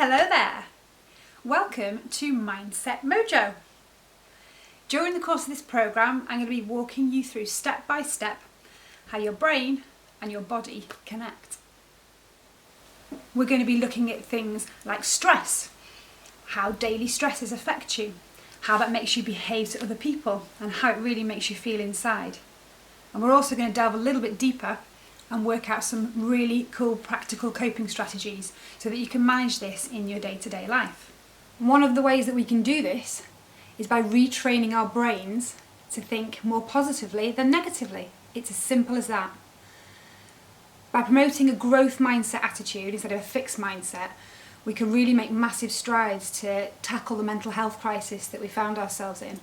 Hello there! Welcome to Mindset Mojo. During the course of this programme, I'm going to be walking you through step by step how your brain and your body connect. We're going to be looking at things like stress, how daily stresses affect you, how that makes you behave to other people, and how it really makes you feel inside. And we're also going to delve a little bit deeper and work out some really cool practical coping strategies so that you can manage this in your day-to-day life. One of the ways that we can do this is by retraining our brains to think more positively than negatively. It's as simple as that. By promoting a growth mindset attitude instead of a fixed mindset, we can really make massive strides to tackle the mental health crisis that we found ourselves in.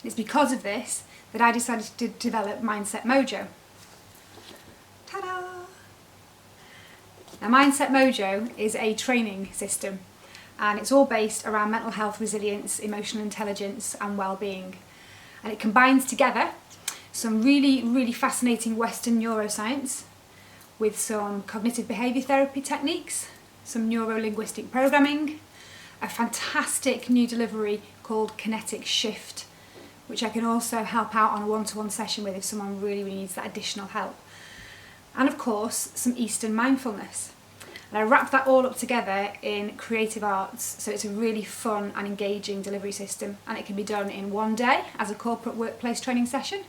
It's because of this that I decided to develop Mindset Mojo. Ta-da! Now, Mindset Mojo is a training system, and it's all based around mental health, resilience, emotional intelligence and well-being. And it combines together some really fascinating Western neuroscience with some cognitive behaviour therapy techniques, some neuro-linguistic programming, a fantastic new delivery called Kinetic Shift, which I can also help out on a one-to-one session with if someone really needs that additional help. And of course, some Eastern mindfulness. And I wrap that all up together in creative arts, so it's a really fun and engaging delivery system, and it can be done in one day as a corporate workplace training session,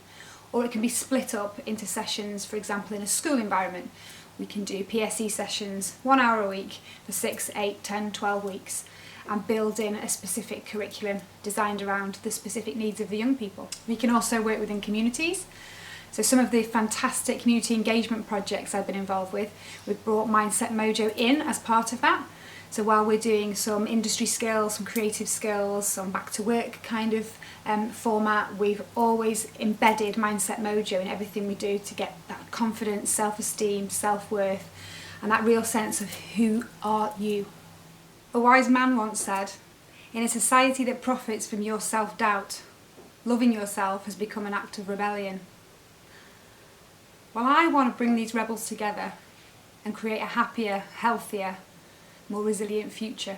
or it can be split up into sessions, for example, in a school environment. We can do PHSE sessions 1 hour a week for 6, 8, 10, 12 weeks and build in a specific curriculum designed around the specific needs of the young people. We can also work within communities. So some of the fantastic community engagement projects I've been involved with, we've brought Mindset Mojo in as part of that. So while we're doing some industry skills, some creative skills, some back to work kind of format, we've always embedded Mindset Mojo in everything we do to get that confidence, self-esteem, self-worth, and that real sense of who are you. A wise man once said, "In a society that profits from your self-doubt, loving yourself has become an act of rebellion." Well, I want to bring these rebels together and create a happier, healthier, more resilient future.